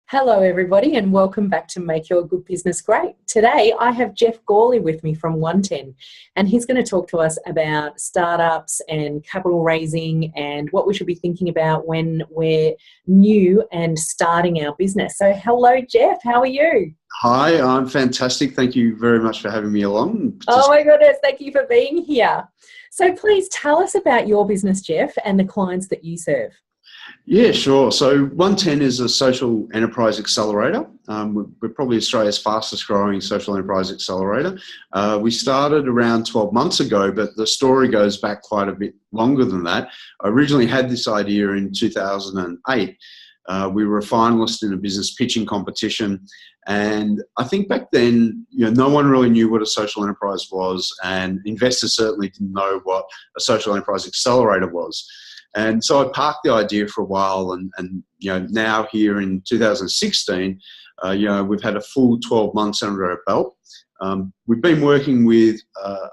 Hello, everybody, and welcome back to Make Your Good Business Great. Today, I have Geoff Gourley with me from 110, and he's going to talk to us about startups and capital raising and what we should be thinking about when we're new and starting our business. So, hello, Geoff. How are you? Hi, I'm fantastic. Thank you very much for having me along. Oh, my goodness. Thank you for being here. So, please tell us about your business, Geoff, and the clients that you serve. Yeah, sure. So 110 is a social enterprise accelerator. We're probably Australia's fastest growing social enterprise accelerator. We started around 12 months ago, but the story goes back quite a bit longer than that. I originally had this idea in 2008. We were a finalist in a business pitching competition. And I think back then, no one really knew what a social enterprise was, and investors certainly didn't know what a social enterprise accelerator was. And so I parked the idea for a while, and now here in 2016, we've had a full 12 months under our belt. We've been working with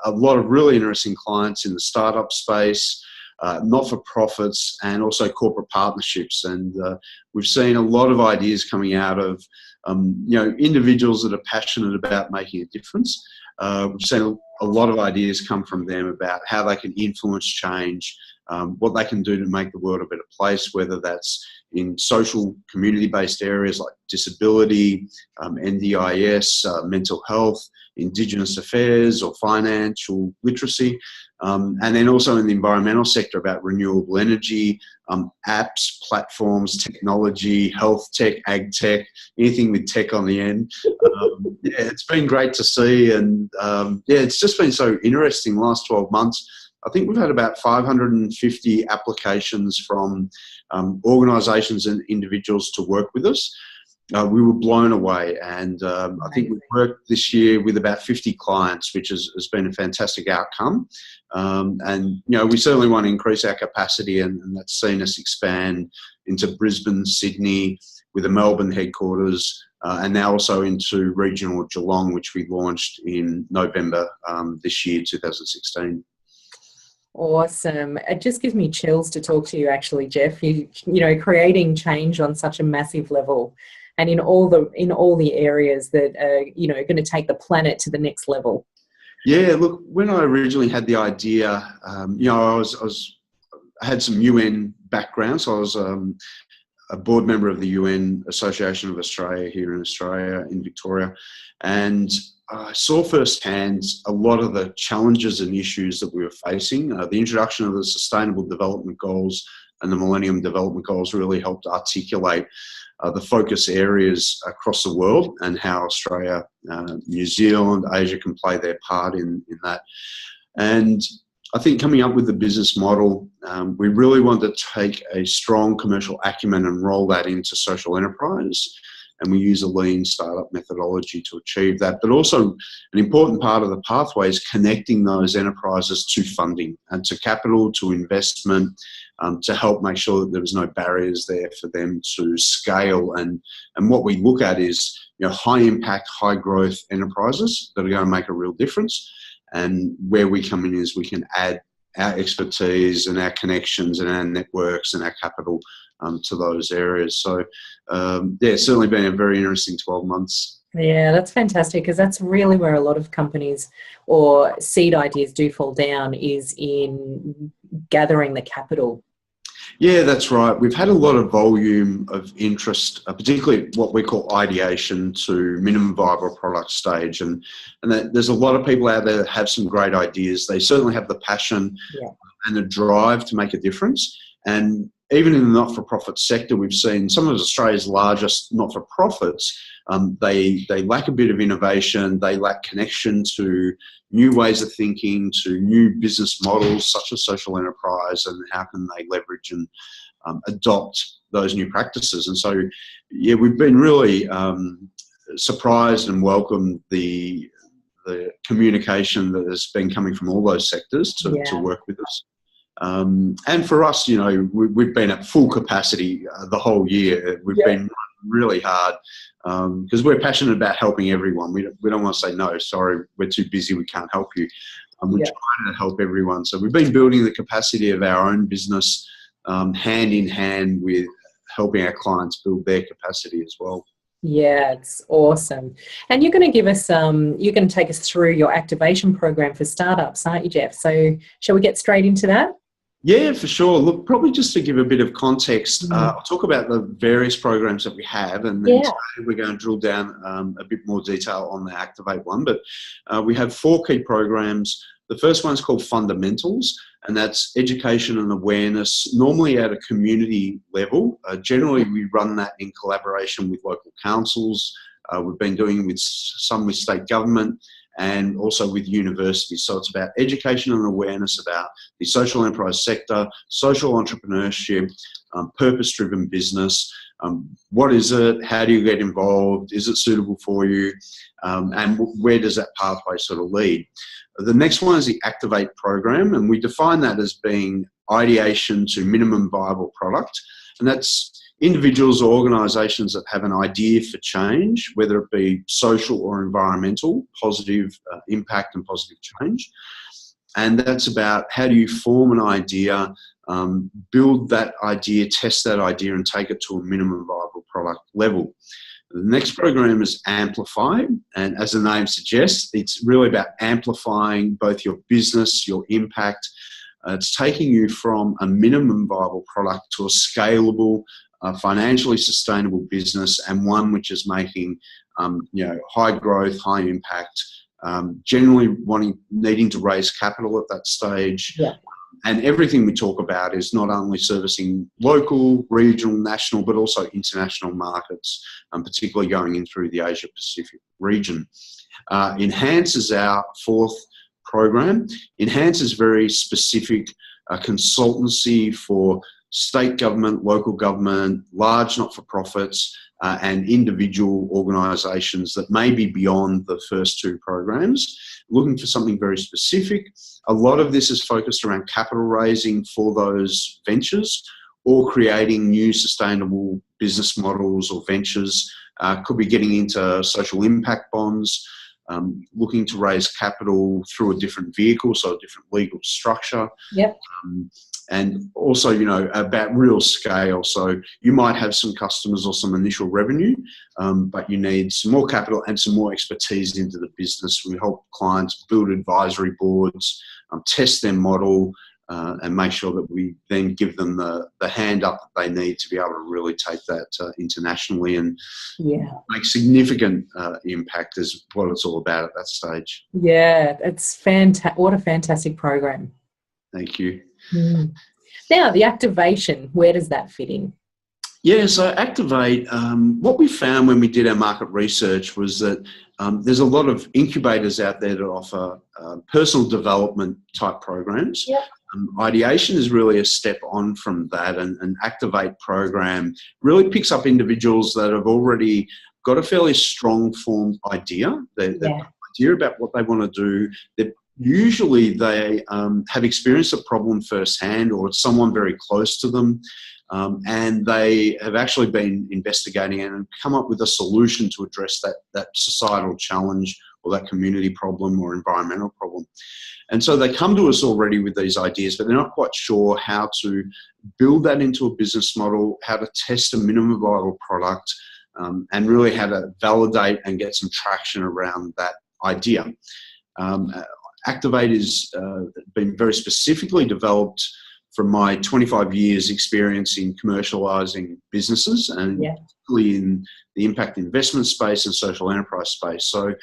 a lot of really interesting clients in the startup space, not-for-profits, and also corporate partnerships. And we've seen a lot of ideas coming out of individuals that are passionate about making a difference. We've seen a lot of ideas come from them about how they can influence change, what they can do to make the world a better place, whether that's in social community-based areas like disability, NDIS, mental health, Indigenous affairs or financial literacy, and then also in the environmental sector about renewable energy, apps, platforms, technology, health tech, ag tech, anything with tech on the end. It's been great to see, and it's just been so interesting the last 12 months. I think we've had about 550 applications from organisations and individuals to work with us. We were blown away, and I think we've worked this year with about 50 clients, which has been a fantastic outcome. We certainly want to increase our capacity, and that's seen us expand into Brisbane, Sydney, with a Melbourne headquarters, and now also into regional Geelong, which we launched in November this year, 2016. Awesome. It just gives me chills to talk to you, actually, Geoff. You creating change on such a massive level, and in all the areas that are going to take the planet to the next level. Yeah, look, when I originally had the idea, I had some UN background, so I was a board member of the UN Association of Australia here in Australia, in Victoria, and I saw firsthand a lot of the challenges and issues that we were facing. The introduction of the Sustainable Development Goals and the Millennium Development Goals really helped articulate the focus areas across the world and how Australia, New Zealand, Asia can play their part in that. And I think coming up with the business model, we really want to take a strong commercial acumen and roll that into social enterprise. And we use a lean startup methodology to achieve that. But also an important part of the pathway is connecting those enterprises to funding and to capital, to investment, to help make sure that there's no barriers there for them to scale. And what we look at is high impact, high growth enterprises that are going to make a real difference. And where we come in is we can add our expertise and our connections and our networks and our capital to those areas. So, it's certainly been a very interesting 12 months. Yeah, that's fantastic, because that's really where a lot of companies or seed ideas do fall down, is in gathering the capital. Yeah, that's right. We've had a lot of volume of interest, particularly what we call ideation to minimum viable product stage. And there's a lot of people out there that have some great ideas. They certainly have the passion and the drive to make a difference. And even in the not-for-profit sector, we've seen some of Australia's largest not-for-profits, they lack a bit of innovation, they lack connection to new ways of thinking, to new business models such as social enterprise, and how can they leverage and adopt those new practices. And so, we've been really surprised and welcomed the communication that has been coming from all those sectors to work with us. And for us, we've been at full capacity the whole year. We've been really hard because we're passionate about helping everyone. We don't want to say, no, sorry, we're too busy, we can't help you. We're trying to help everyone. So we've been building the capacity of our own business hand in hand with helping our clients build their capacity as well. Yeah, it's awesome. And you're going to give us you're going to take us through your activation program for startups, aren't you, Geoff? So shall we get straight into that? Yeah, for sure. Look, probably just to give a bit of context, I'll talk about the various programs that we have, and then today we're going to drill down a bit more detail on the Activate one. But we have 4 key programs. The first one is called Fundamentals, and that's education and awareness, normally at a community level. Generally, we run that in collaboration with local councils. We've been doing with some with state government and also with universities. So it's about education and awareness about the social enterprise sector, social entrepreneurship, purpose-driven business. What is it? How do you get involved? Is it suitable for you? And where does that pathway sort of lead? The next one is the Activate program, and we define that as being ideation to minimum viable product. And that's individuals or organisations that have an idea for change, whether it be social or environmental, positive impact and positive change. And that's about how do you form an idea, build that idea, test that idea, and take it to a minimum viable product level. The next program is Amplify, and as the name suggests, it's really about amplifying both your business, your impact. It's taking you from a minimum viable product to a scalable, financially sustainable business, and one which is making high growth, high impact, generally needing to raise capital at that stage. Yeah. And everything we talk about is not only servicing local, regional, national, but also international markets, particularly going in through the Asia Pacific region. Enhance is our 4th program. Enhance is very specific consultancy for state government, local government, large not-for-profits, and individual organisations that may be beyond the first 2 programs, looking for something very specific. A lot of this is focused around capital raising for those ventures or creating new sustainable business models or ventures. Could be getting into social impact bonds, looking to raise capital through a different vehicle, so a different legal structure. Yep. And also, about real scale. So you might have some customers or some initial revenue, but you need some more capital and some more expertise into the business. We help clients build advisory boards, test their model, and make sure that we then give them the hand up that they need to be able to really take that internationally and make significant impact is what it's all about at that stage. Yeah, it's fantastic. What a fantastic program. Thank you. Now, the activation, where does that fit in? Yeah, so Activate, what we found when we did our market research was that there's a lot of incubators out there that offer personal development type programs. Yep. Ideation is really a step on from that, and an Activate program really picks up individuals that have already got a fairly strong formed idea. They've got an idea about what they want to do. Usually they have experienced a problem firsthand, or it's someone very close to them, and they have actually been investigating it and come up with a solution to address that societal challenge or that community problem or environmental problem. And so they come to us already with these ideas, but they're not quite sure how to build that into a business model, how to test a minimum viable product, and really how to validate and get some traction around that idea. Activate has been very specifically developed from my 25 years experience in commercialising businesses, and particularly in the impact investment space and social enterprise space. So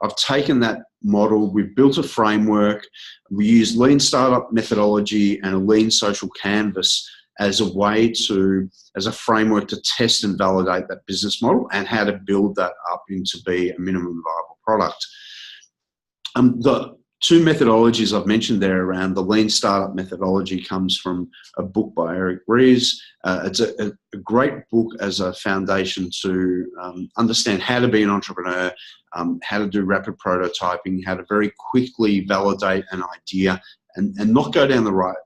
I've taken that model, we've built a framework, we use lean startup methodology and a lean social canvas as a framework to test and validate that business model and how to build that up into be a minimum viable product. The 2 methodologies I've mentioned there around the lean startup methodology comes from a book by Eric Ries. It's a great book as a foundation to understand how to be an entrepreneur, how to do rapid prototyping, how to very quickly validate an idea and not go down the right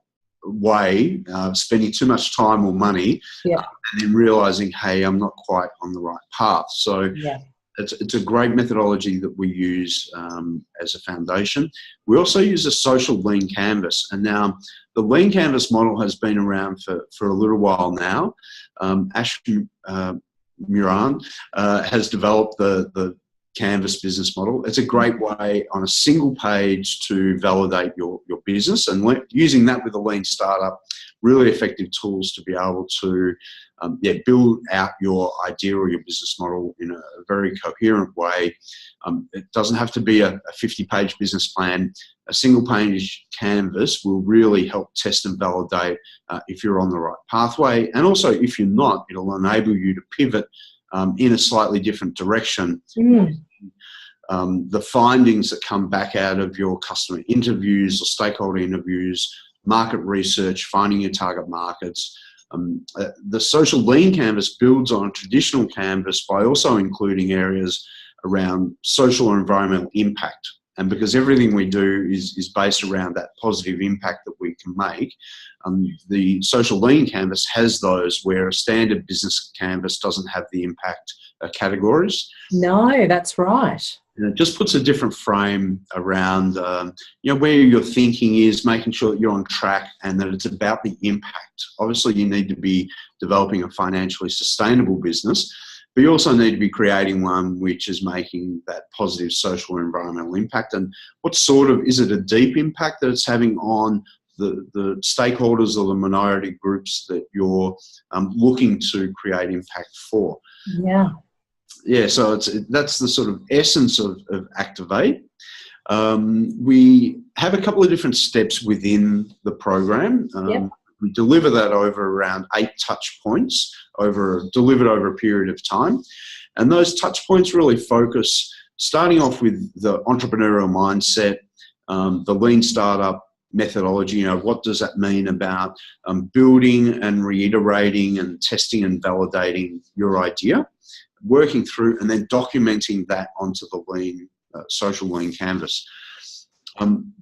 way, spending too much time or money, and then realising, hey, I'm not quite on the right path. So it's a great methodology that we use as a foundation. We also use a social lean canvas. And now the lean canvas model has been around for a little while now. Ash Muran has developed the Canvas business model. It's a great way on a single page to validate your business, and using that with a lean startup, really effective tools to be able to build out your idea or your business model in a very coherent way. It doesn't have to be a 50-page business plan. A single page canvas will really help test and validate if you're on the right pathway, and also if you're not, it'll enable you to pivot in a slightly different direction. The findings that come back out of your customer interviews or stakeholder interviews, market research, finding your target markets. The social lean canvas builds on a traditional canvas by also including areas around social or environmental impact. And because everything we do is based around that positive impact that we can make, the social lean canvas has those where a standard business canvas doesn't have the impact categories. No, that's right. And it just puts a different frame around where your thinking is, making sure that you're on track and that it's about the impact. Obviously, you need to be developing a financially sustainable business, but you also need to be creating one which is making that positive social or environmental impact. And what sort of, is it a deep impact that it's having on the stakeholders or the minority groups that you're looking to create impact for? Yeah, so that's the sort of essence of Activate. We have a couple of different steps within the program. We deliver that over around 8 touch points, delivered over a period of time. And those touch points really focus, starting off with the entrepreneurial mindset, the lean startup methodology. What does that mean about building and reiterating and testing and validating your idea, working through and then documenting that onto the lean, social lean canvas.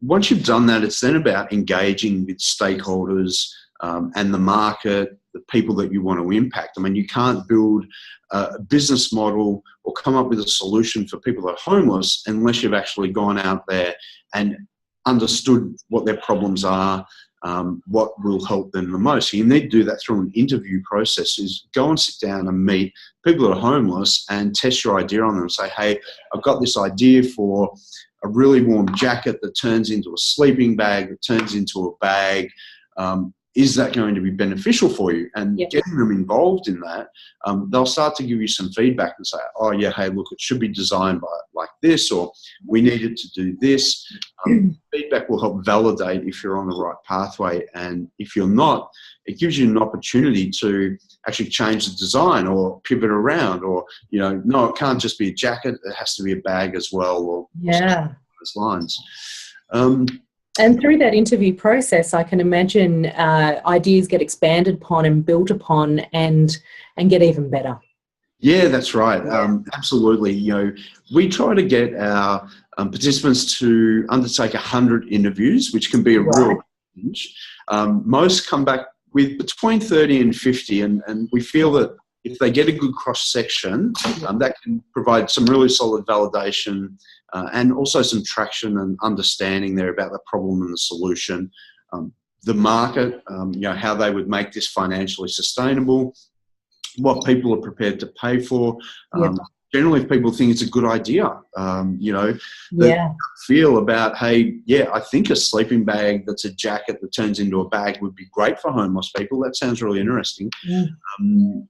Once you've done that, it's then about engaging with stakeholders and the market, the people that you want to impact. I mean, you can't build a business model or come up with a solution for people that are homeless unless you've actually gone out there and understood what their problems are, what will help them the most. So you need to do that through an interview process, is go and sit down and meet people that are homeless and test your idea on them. Say, hey, I've got this idea for a really warm jacket that turns into a sleeping bag, that turns into a bag. Is that going to be beneficial for you? And getting them involved in that, they'll start to give you some feedback and say, oh yeah, hey, look, it should be designed like this, or we needed to do this. Feedback will help validate if you're on the right pathway. And if you're not, it gives you an opportunity to actually change the design or pivot around, or, no, it can't just be a jacket, it has to be a bag as well, or those lines. And through that interview process, I can imagine ideas get expanded upon and built upon and get even better. Yeah, that's right. Absolutely. We try to get our participants to undertake 100 interviews, which can be a real challenge. Most come back with between 30 and 50, and we feel that if they get a good cross-section, that can provide some really solid validation and also some traction and understanding there about the problem and the solution, the market, how they would make this financially sustainable, what people are prepared to pay for. Generally, if people think it's a good idea, they feel about, hey, I think a sleeping bag that's a jacket that turns into a bag would be great for homeless people. That sounds really interesting. So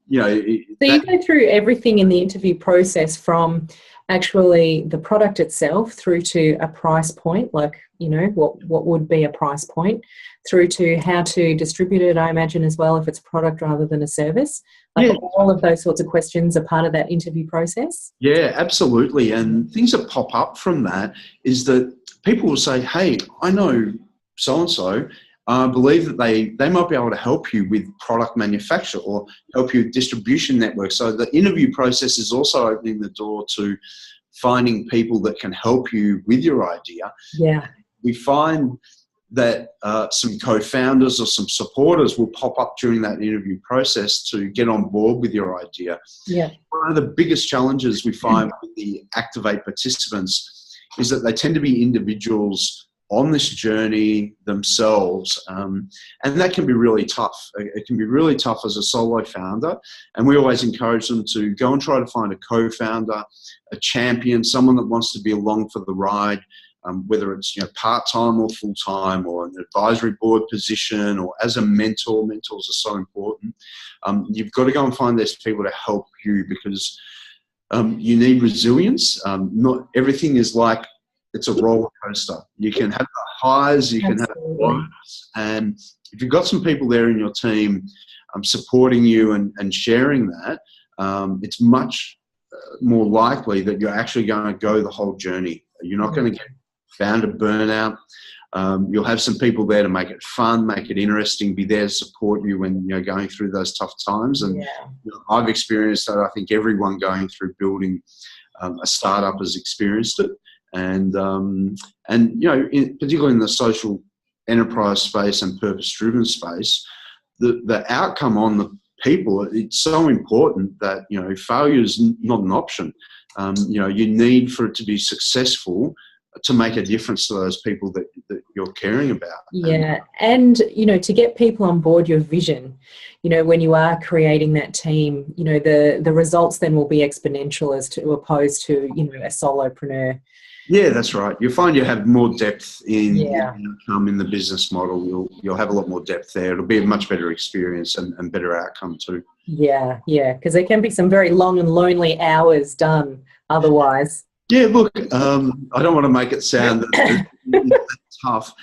you go through everything in the interview process, from actually the product itself through to a price point, like, what would be a price point, through to how to distribute it, I imagine, as well, if it's a product rather than a service. All of those sorts of questions are part of that interview process. Yeah, absolutely. And things that pop up from that is that people will say, hey, I know so-and-so, I believe that they might be able to help you with product manufacture or help you with distribution network. So the interview process is also opening the door to finding people that can help you with your idea. Yeah. We find that some co-founders or some supporters will pop up during that interview process to get on board with your idea. Yeah. One of the biggest challenges we find with the Activate participants is that they tend to be individuals on this journey themselves. And that can be really tough. It can be really tough as a solo founder. And we always encourage them to go and try to find a co-founder, a champion, someone that wants to be along for the ride, whether it's part-time or full-time, or an advisory board position, or as a mentor. Mentors are so important. You've got to go and find those people to help you, because you need resilience. Not everything is like it's a roller coaster. You can have the highs, you can have the lows, and if you've got some people there in your team supporting you and sharing that, it's much more likely that you're actually going to go the whole journey. You're not going to get founder burnout. You'll have some people there to make it fun, make it interesting, be there to support you when you're going through those tough times. And I've experienced that. I think everyone going through building a startup has experienced it. And particularly in the social enterprise space and purpose-driven space, the outcome on the people, it's so important that failure is not an option. You need for it to be successful to make a difference to those people that you're caring about. Yeah, and to get people on board your vision, when you are creating that team, the results then will be exponential as opposed to a solopreneur. Yeah, that's right. You'll find you have more depth in the outcome in the business model. You'll have a lot more depth there. It'll be a much better experience and better outcome too. Yeah, because there can be some very long and lonely hours done otherwise. Yeah, look, I don't want to make it sound tough.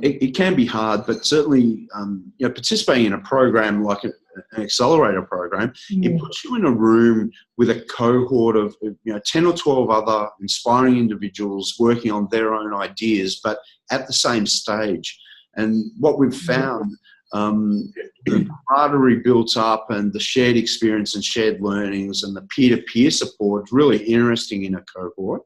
It can be hard, but certainly participating in a program like an accelerator program, it puts you in a room with a cohort of 10 or 12 other inspiring individuals working on their own ideas, but at the same stage. And what we've found, the camaraderie built up, and the shared experience and shared learnings and the peer-to-peer support is really interesting in a cohort.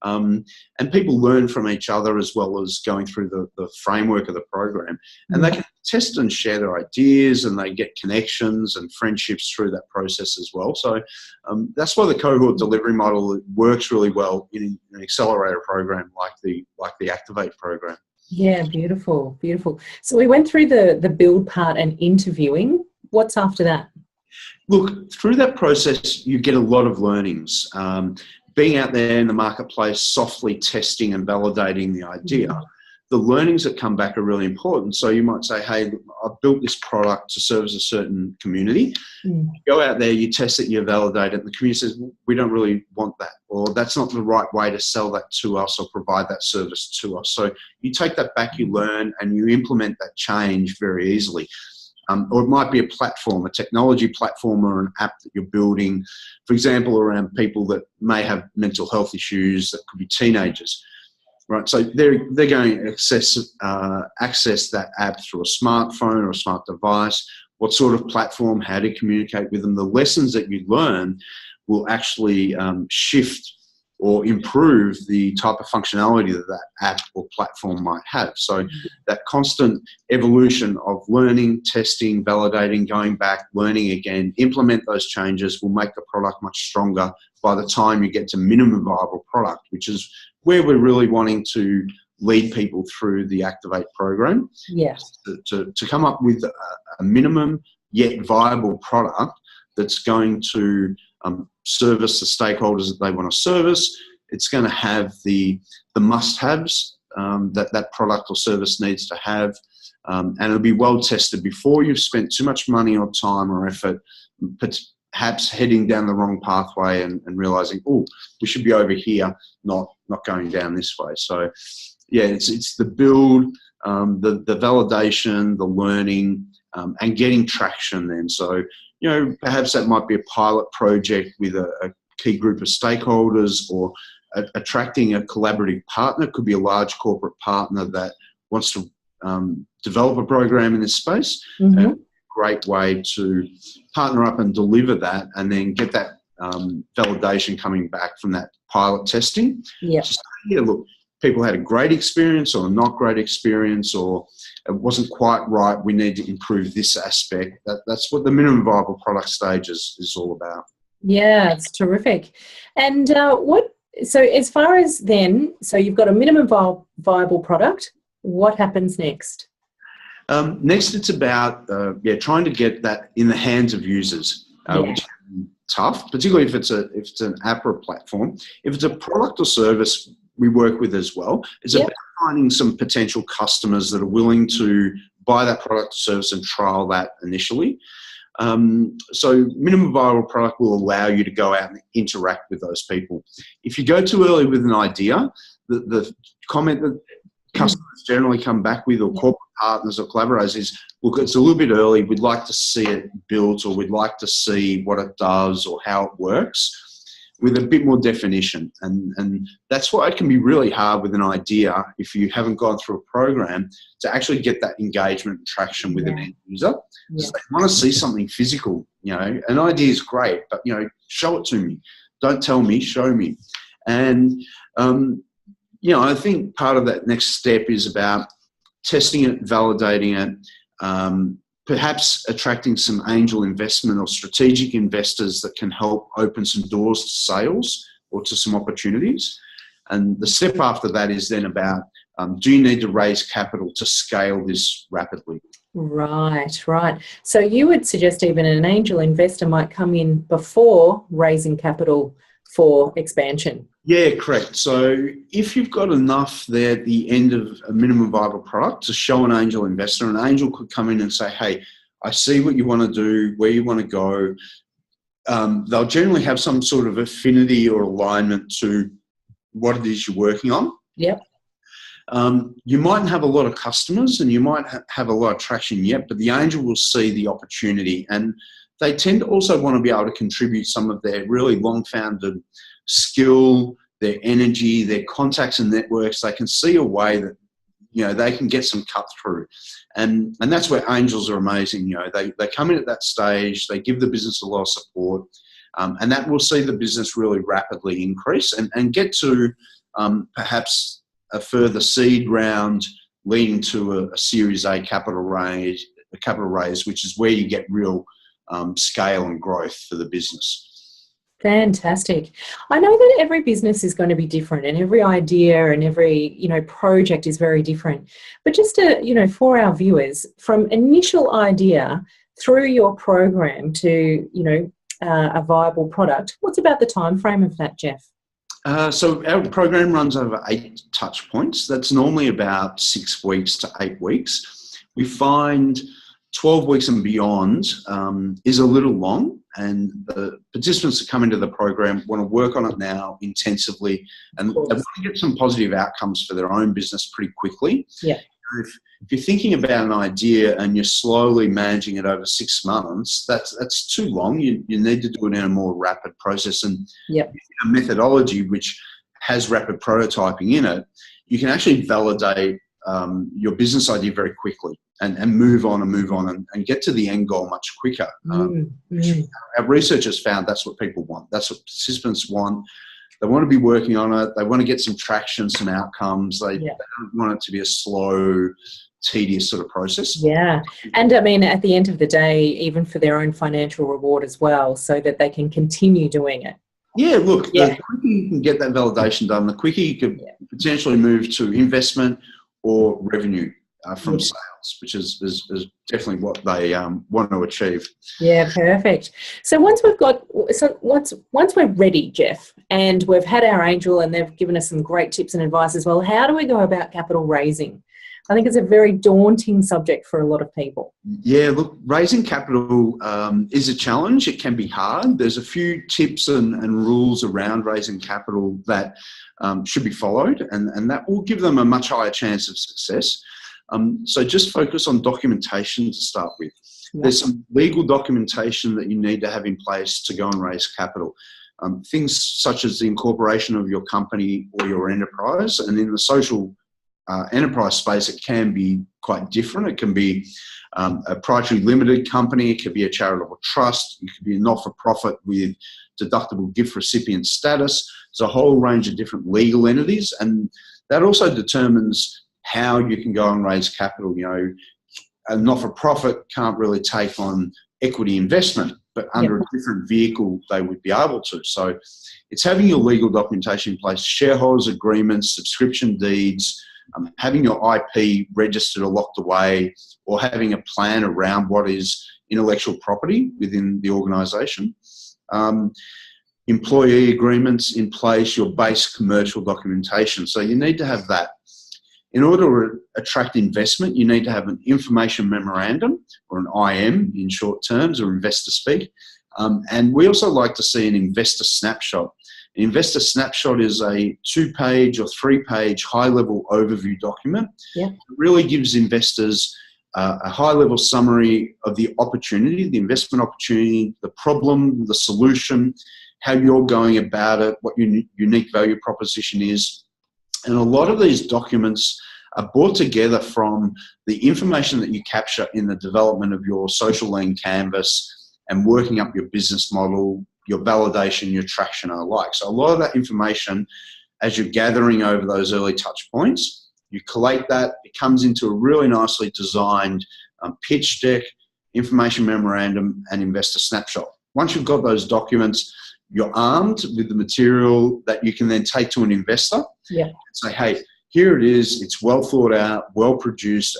And people learn from each other as well as going through the framework of the program. And they can test and share their ideas, and they get connections and friendships through that process as well. So that's why the cohort delivery model works really well in an accelerator program like the Activate program. Yeah, beautiful, beautiful. So we went through the build part and interviewing. What's after that? Look, through that process, you get a lot of learnings. Being out there in the marketplace, softly testing and validating the idea, the learnings that come back are really important. So you might say, hey, I've built this product to service a certain community. You go out there, you test it, you validate it, and the community says, we don't really want that, or that's not the right way to sell that to us or provide that service to us. So you take that back, you learn, and you implement that change very easily. Or it might be a platform, a technology platform, or an app that you're building, for example, around people that may have mental health issues, that could be teenagers. Right, so they're going to access that app through a smartphone or a smart device. What sort of platform, how to communicate with them. The lessons that you learn will actually shift or improve the type of functionality that that app or platform might have. So that constant evolution of learning, testing, validating, going back, learning again, implement those changes will make the product much stronger by the time you get to minimum viable product, which is where we're really wanting to lead people through the Activate program. Yes. To come up with a minimum yet viable product that's going to service the stakeholders that they want to service. It's going to have the must-haves that product or service needs to have, and it'll be well tested before you've spent too much money or time or effort, perhaps heading down the wrong pathway and realizing, oh, we should be over here, not going down this way. So, yeah, it's the build, the validation, the learning, and getting traction then. So, perhaps that might be a pilot project with a key group of stakeholders, or attracting a collaborative partner. Could be a large corporate partner that wants to develop a program in this space. Mm-hmm. Great way to partner up and deliver that, and then get that validation coming back from that pilot testing. Yeah. Look, people had a great experience or a not great experience, or it wasn't quite right. We need to improve this aspect. That's what the minimum viable product stage is all about. Yeah, it's terrific. And so as far as then, so you've got a minimum viable product. What happens next? Next, it's about trying to get that in the hands of users, which is tough, particularly if it's an app or a platform. If it's a product or service we work with as well, it's about finding some potential customers that are willing to buy that product or service and trial that initially. So minimum viable product will allow you to go out and interact with those people. If you go too early with an idea, the comment that customers generally come back with, or corporate partners or collaborators, is, look, it's a little bit early, we'd like to see it built, or we'd like to see what it does or how it works with a bit more definition. And that's why it can be really hard with an idea, if you haven't gone through a program, to actually get that engagement and traction with an end user. So they want to see something physical. An idea is great, but show it to me. Don't tell me, show me. And I think part of that next step is about testing it, validating it, perhaps attracting some angel investment or strategic investors that can help open some doors to sales or to some opportunities. And the step after that is then about, do you need to raise capital to scale this rapidly? Right. So you would suggest even an angel investor might come in before raising capital for expansion? Yeah, correct. So if you've got enough there at the end of a minimum viable product to show an angel investor, an angel could come in and say, hey, I see what you want to do, where you want to go. They'll generally have some sort of affinity or alignment to what it is you're working on. Yep. You mightn't have a lot of customers and you might have a lot of traction yet, but the angel will see the opportunity, and they tend to also want to be able to contribute some of their really long-founded skill, their energy, their contacts and networks. They can see a way that they can get some cut through, and that's where angels are amazing. They come in at that stage, they give the business a lot of support, and that will see the business really rapidly increase and get to perhaps a further seed round, leading to a Series A capital raise, which is where you get real scale and growth for the business. Fantastic. I know that every business is going to be different, and every idea and every project is very different. But just to, for our viewers, from initial idea through your program to a viable product, what's about the time frame of that, Geoff? So our program runs over 8 touch points. That's normally about 6 weeks to 8 weeks. We find 12 weeks and beyond is a little long, and the participants that come into the program want to work on it now intensively, and they want to get some positive outcomes for their own business pretty quickly. Yeah. If you're thinking about an idea and you're slowly managing it over 6 months, that's too long. You need to do it in a more rapid process, and a methodology which has rapid prototyping in it, you can actually validate your business idea very quickly and move on and get to the end goal much quicker. Our research has found that's what people want. That's what participants want. They want to be working on it. They want to get some traction, some outcomes. They don't want it to be a slow, tedious sort of process. Yeah. And I mean, at the end of the day, even for their own financial reward as well, so that they can continue doing it. Yeah, look, the quicker you can get that validation done, the quicker you can potentially move to investment or revenue from sales, which is definitely what they want to achieve. Yeah, perfect. So once we're ready, Geoff, and we've had our angel and they've given us some great tips and advice as well, how do we go about capital raising? I think it's a very daunting subject for a lot of people. Yeah, look, raising capital is a challenge. It can be hard. There's a few tips and rules around raising capital that should be followed, and that will give them a much higher chance of success. So just focus on documentation to start with. There's some legal documentation that you need to have in place to go and raise capital. Things such as the incorporation of your company or your enterprise, and in the social enterprise space, it can be quite different. It can be a proprietary limited company, it could be a charitable trust, it could be a not-for-profit with deductible gift recipient status. There's a whole range of different legal entities, and that also determines how you can go and raise capital. A not-for-profit can't really take on equity investment, but under a different vehicle they would be able to. So it's having your legal documentation in place, shareholders agreements, subscription deeds, having your IP registered or locked away, or having a plan around what is intellectual property within the organisation. Employee agreements in place, your base commercial documentation. So you need to have that. In order to attract investment, you need to have an information memorandum, or an IM in short terms, or investor speak. And we also like to see an investor snapshot. An investor snapshot is a 2-page or 3-page high-level overview document. Yeah. It really gives investors a high-level summary of the opportunity, the investment opportunity, the problem, the solution, how you're going about it, what your unique value proposition is. And a lot of these documents are brought together from the information that you capture in the development of your social lean canvas and working up your business model, your validation, your traction and the like. So a lot of that information, as you're gathering over those early touch points, you collate that, it comes into a really nicely designed pitch deck, information memorandum and investor snapshot. Once you've got those documents, you're armed with the material that you can then take to an investor. Yeah. And say, hey, here it is. It's well thought out, well produced,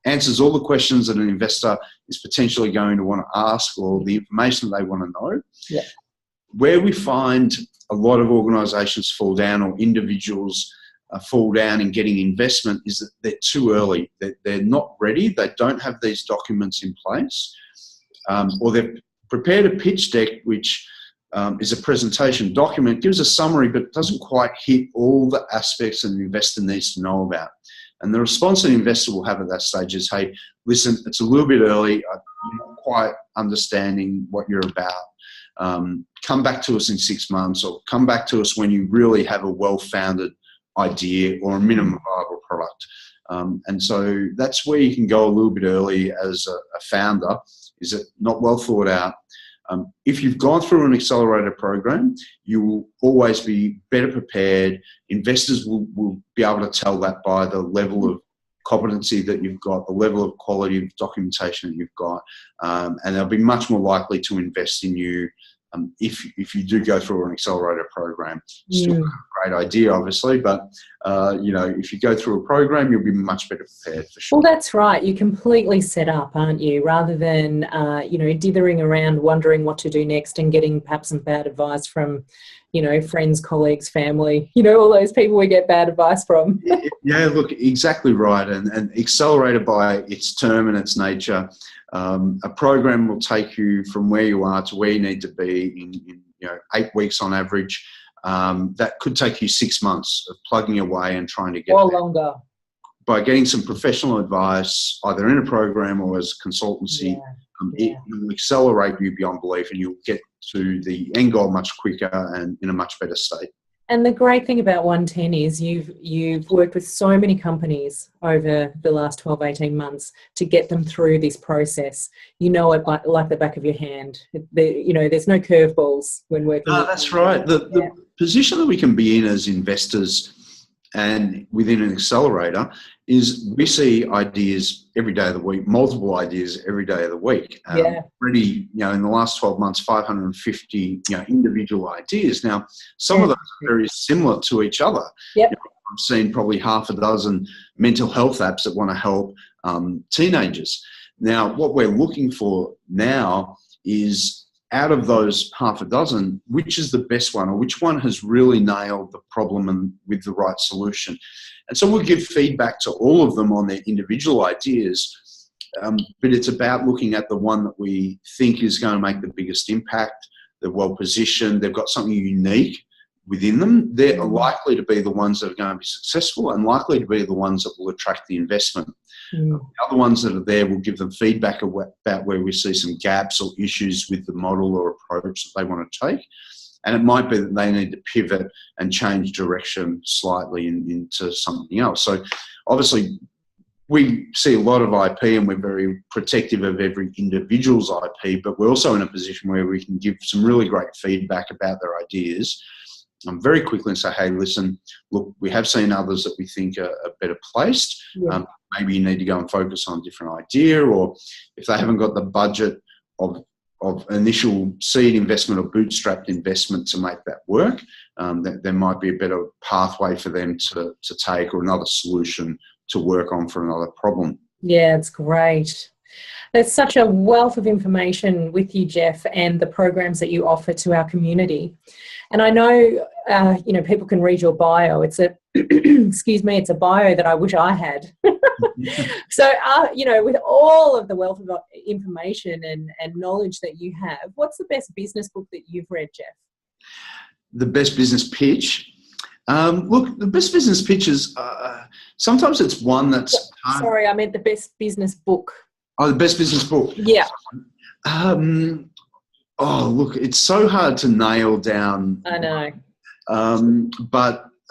answers all the questions that an investor is potentially going to want to ask, or the information they want to know. Yeah. Where we find a lot of organisations fall down, or individuals fall down in getting investment, is that they're too early. They're not ready. They don't have these documents in place, or they've prepared a pitch deck which is a presentation document, gives a summary, but doesn't quite hit all the aspects that an investor needs to know about. And the response an investor will have at that stage is, hey, listen, it's a little bit early. I'm not quite understanding what you're about. Come back to us in 6 months, or come back to us when you really have a well-founded idea or a minimum viable product. And so that's where you can go a little bit early as a founder. Is it not well thought out? If you've gone through an accelerator program, you will always be better prepared. Investors will be able to tell that by the level of competency that you've got, the level of quality of documentation that you've got, and they'll be much more likely to invest in you if you do go through an accelerator program. Still a great idea, obviously, but if you go through a program, you'll be much better prepared for sure. Well, that's right. You're completely set up, aren't you? Rather than dithering around, wondering what to do next, and getting perhaps some bad advice from, friends, colleagues, family. All those people we get bad advice from. Yeah, look, exactly right. And accelerator, by its term and its nature, a program will take you from where you are to where you need to be in 8 weeks on average. That could take you 6 months of plugging away and trying to get or there. longer. By getting some professional advice, either in a program or as consultancy, it will accelerate you beyond belief, and you'll get to the end goal much quicker and in a much better state. And the great thing about 110 is you've worked with so many companies over the last 12, 18 months to get them through this process. You know it like the back of your hand. There's no curveballs when working with that's right. The position that we can be in as investors and within an accelerator is we see ideas every day of the week, multiple ideas every day of the week. Already, in the last 12 months, 550 individual ideas. Now, some of those are very similar to each other. Yep. I've seen probably half a dozen mental health apps that want to help teenagers. Now, what we're looking for now is, out of those half a dozen, which is the best one, or which one has really nailed the problem and with the right solution. And so we'll give feedback to all of them on their individual ideas, but it's about looking at the one that we think is going to make the biggest impact. They're well positioned, they've got something unique within them. They're likely to be the ones that are going to be successful, and likely to be the ones that will attract the investment. The other ones that are there, will give them feedback about where we see some gaps or issues with the model or approach that they want to take. And it might be that they need to pivot and change direction slightly into something else. So obviously we see a lot of IP, and we're very protective of every individual's IP, but we're also in a position where we can give some really great feedback about their ideas very quickly and say, hey, listen, look, we have seen others that we think are better placed. Maybe you need to go and focus on a different idea, or if they haven't got the budget of initial seed investment or bootstrapped investment to make that work, there might be a better pathway for them to take, or another solution to work on for another problem. Yeah, it's great. There's such a wealth of information with you, Geoff, and the programs that you offer to our community. And I know, people can read your bio. It's a, excuse me, it's a bio that I wish I had. So, with all of the wealth of information and knowledge that you have, what's the best business book that you've read, Geoff? The best business pitch? Look, the best business pitch is, sometimes it's one that's... Sorry, I meant the best business book. Oh, the best business book? Yeah. Look, it's so hard to nail down. I know.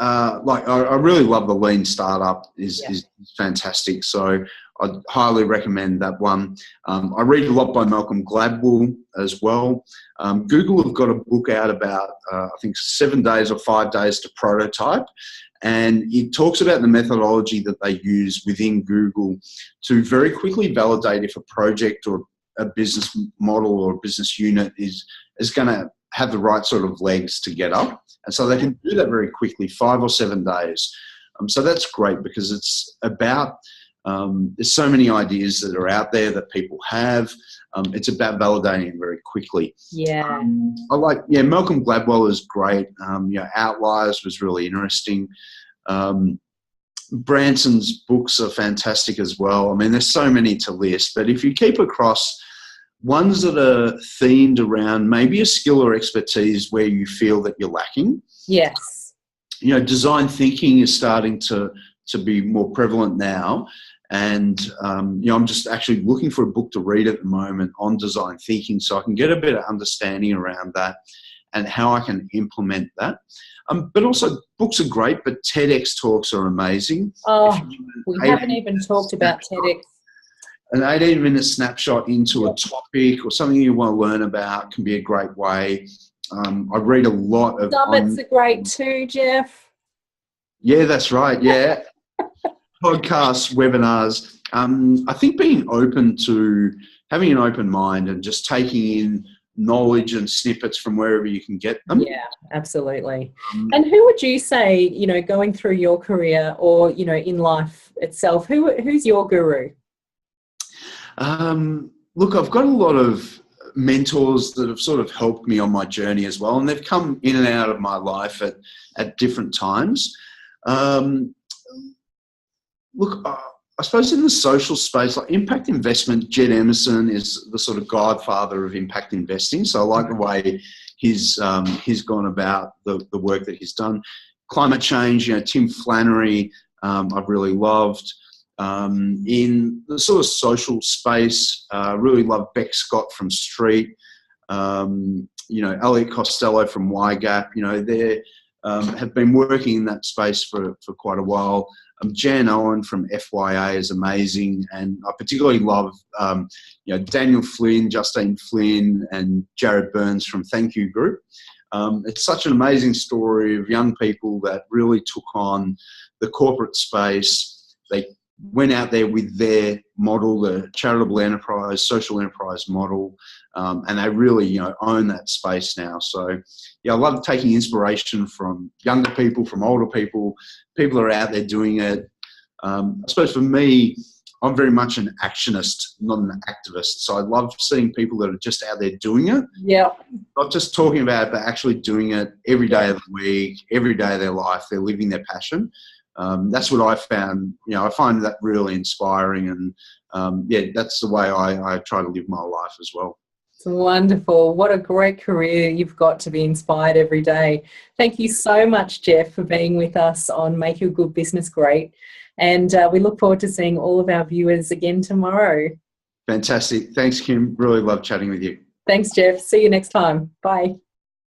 I really love The Lean Startup. is fantastic. So I'd highly recommend that one. I read a lot by Malcolm Gladwell as well. Google have got a book out about, I think, 7 days or 5 days to prototype. And it talks about the methodology that they use within Google to very quickly validate if a project or a business model or a business unit is going to have the right sort of legs to get up. And so they can do that very quickly, 5 or 7 days. So that's great, because it's about, there's so many ideas that are out there that people have. It's about validating it very quickly. Yeah. Malcolm Gladwell is great. Outliers was really interesting. Branson's books are fantastic as well. I mean, there's so many to list, but if you keep across ones that are themed around maybe a skill or expertise where you feel that you're lacking. Yes. Design thinking is starting to be more prevalent now. And, I'm just actually looking for a book to read at the moment on design thinking, so I can get a better understanding around that and how I can implement that. But also, books are great, but TEDx talks are amazing. Oh, we haven't even talked about TEDx. An 18-minute snapshot into a topic or something you want to learn about can be a great way. I read a lot of... Summits are great too, Geoff. Yeah, that's right, yeah. Podcasts, webinars. I think having an open mind and just taking in knowledge and snippets from wherever you can get them. Yeah, absolutely. And who would you say, going through your career or, in life itself, who's your guru? Look, I've got a lot of mentors that have sort of helped me on my journey as well, and they've come in and out of my life at different times. Look, I suppose in the social space, like impact investment, Jed Emerson is the sort of godfather of impact investing. So I like the way he's gone about the work that he's done. Climate change, Tim Flannery, I've really loved. In the sort of social space, really love Beck Scott from Street, Elliot Costello from YGAP. They have been working in that space for quite a while. Jan Owen from FYA is amazing, and I particularly love Daniel Flynn, Justine Flynn, and Jared Burns from Thank You Group. It's such an amazing story of young people that really took on the corporate space. They went out there with their model, the charitable enterprise, social enterprise model, and they really, own that space now. So, I love taking inspiration from younger people, from older people. People are out there doing it. I suppose for me, I'm very much an actionist, not an activist. So I love seeing people that are just out there doing it. Yeah. Not just talking about it, but actually doing it every day of the week, every day of their life. They're living their passion. That's what I found. I find that really inspiring, and that's the way I try to live my life as well. It's wonderful. What a great career you've got to be inspired every day. Thank you so much, Geoff, for being with us on Make Your Good Business Great. And we look forward to seeing all of our viewers again tomorrow. Fantastic. Thanks, Kim. Really love chatting with you. Thanks, Geoff. See you next time. Bye.